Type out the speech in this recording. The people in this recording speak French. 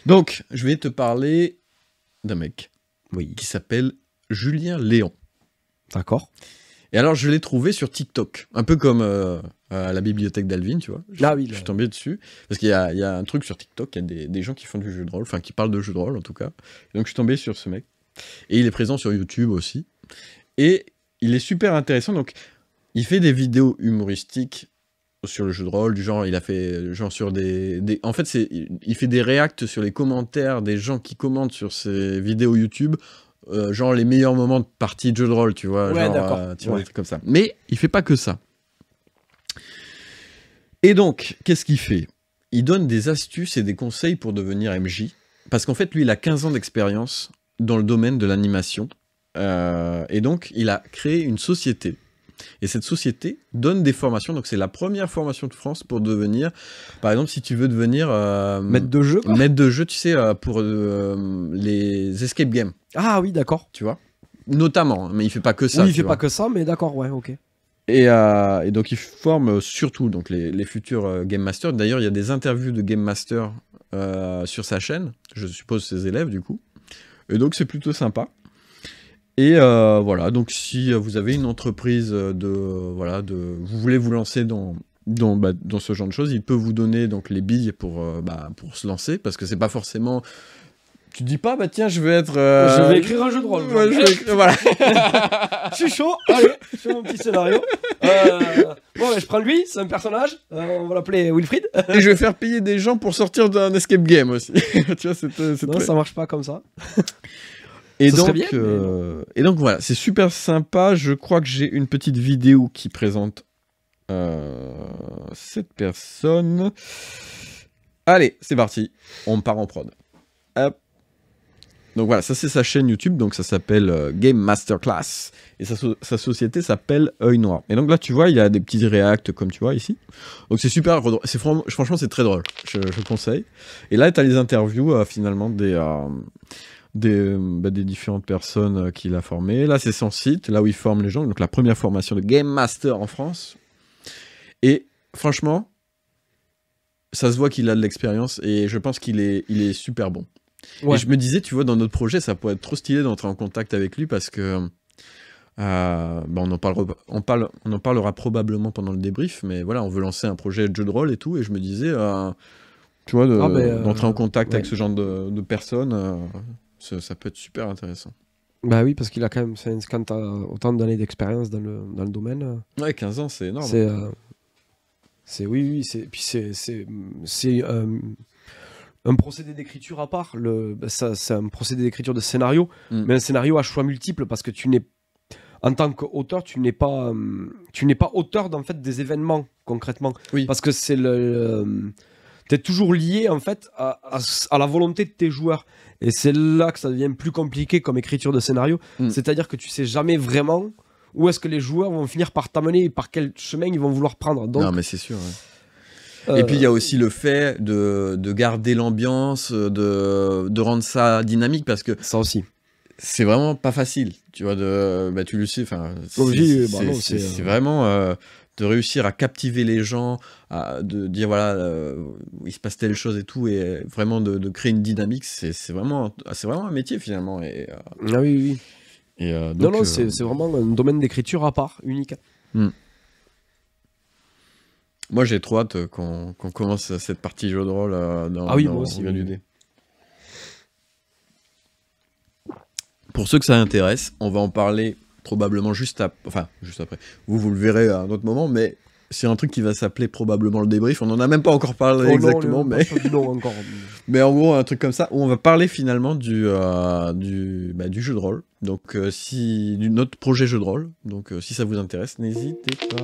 Donc, je vais te parler d'un mec Oui. qui s'appelle Julien Léon. D'accord. Et alors, je l'ai trouvé sur TikTok, un peu comme à la bibliothèque d'Alvin, tu vois. Ah oui, Je là. suis tombé dessus, parce qu'il y a un truc sur TikTok, il y a des gens qui font du jeu de rôle, enfin qui parlent de jeu de rôle en tout cas. Et donc, je suis tombé sur ce mec. Et il est présent sur YouTube aussi. Et il est super intéressant, donc il fait des vidéos humoristiques sur le jeu de rôle, du genre, il a fait genre sur en fait, il fait des reacts sur les commentaires des gens qui commentent sur ses vidéos YouTube, genre les meilleurs moments de partie de jeu de rôle, tu vois, Ouais, genre, d'accord. tu vois, Ouais. des trucs comme ça. Mais il fait pas que ça. Et donc, qu'est-ce qu'il fait? Il donne des astuces et des conseils pour devenir MJ, parce qu'en fait, lui, il a 15 ans d'expérience dans le domaine de l'animation, et donc, il a créé une société. Et cette société donne des formations, donc c'est la première formation de France pour devenir, par exemple, si tu veux devenir Maître de jeu, quoi. maître de jeu, tu sais, pour les escape games, Ah oui, d'accord. tu vois, notamment, mais il fait pas que ça. Oui, il tu fait vois. pas que ça, mais d'accord, ouais, ok. Et donc il forme surtout donc les futurs Game Masters. D'ailleurs, il y a des interviews de Game Masters sur sa chaîne, je suppose ses élèves du coup. Et donc c'est plutôt sympa. Et voilà, donc si vous avez une entreprise vous voulez vous lancer dans ce genre de choses, il peut vous donner donc les billes pour se lancer, parce que c'est pas forcément... Tu te dis pas, bah tiens, je vais être... Je vais écrire un jeu de rôle. Ouais, je vais écrire- voilà. Je suis chaud, allez, je fais mon petit scénario. Bon, je prends lui, c'est un personnage, on va l'appeler Wilfried. Et je vais faire payer des gens pour sortir d'un escape game aussi. Tu vois, c'est Non, très... ça marche pas comme ça. Et Ça donc, serait bien, mais et donc voilà, c'est super sympa. Je crois que j'ai une petite vidéo qui présente cette personne. Allez, c'est parti. On part en prod. Hop. Donc voilà, ça c'est sa chaîne YouTube, donc ça s'appelle Game Masterclass. Et sa société s'appelle Œil Noir. Et donc là, tu vois, il y a des petits reacts comme tu vois ici. Donc c'est super drôle. Franchement, c'est très drôle. Je conseille. Et là, tu as les interviews finalement des différentes personnes qu'il a formées. Là, c'est son site, là où il forme les gens. Donc, la première formation de Game Master en France. Et franchement, ça se voit qu'il a de l'expérience et je pense qu'il est super bon. Ouais. Et je me disais, tu vois, dans notre projet, ça pourrait être trop stylé d'entrer en contact avec lui parce que on en parlera probablement pendant le débrief, mais voilà, on veut lancer un projet de jeu de rôle et tout. Et je me disais, tu vois, d'entrer en contact avec ce genre de personnes. Ça peut être super intéressant. Bah oui, parce qu'il a quand même quand t'as autant d'années d'expérience dans le domaine. Ouais, 15 ans, c'est énorme. Oui, c'est un procédé d'écriture à part. C'est un procédé d'écriture de scénario, mais un scénario à choix multiples, parce que en tant qu'auteur, tu n'es pas auteur en fait des événements concrètement. Oui. Parce que t'es toujours lié en fait à la volonté de tes joueurs, et c'est là que ça devient plus compliqué comme écriture de scénario. C'est-à-dire que tu sais jamais vraiment où est-ce que les joueurs vont finir par t'amener, par quel chemin ils vont vouloir prendre. Donc, non, mais c'est sûr. Ouais. Et puis il y a aussi le fait de garder l'ambiance, de rendre ça dynamique, parce que ça aussi. C'est vraiment pas facile, tu vois, tu le sais, enfin, c'est vraiment de réussir à captiver les gens, de dire voilà, il se passe telle chose et tout, et vraiment de créer une dynamique, c'est vraiment un métier finalement. Et, ah oui. Et, donc, non, c'est vraiment un domaine d'écriture à part, unique. Moi j'ai trop hâte qu'on commence cette partie jeu de rôle dans moi aussi, du dé. Pour ceux que ça intéresse, on va en parler probablement juste après. Vous le verrez à un autre moment, mais c'est un truc qui va s'appeler probablement le débrief. On n'en a même pas encore parlé exactement, mais... encore. Mais en gros, un truc comme ça, où on va parler finalement du jeu de rôle. Donc, de notre projet jeu de rôle. Donc, si ça vous intéresse, n'hésitez pas.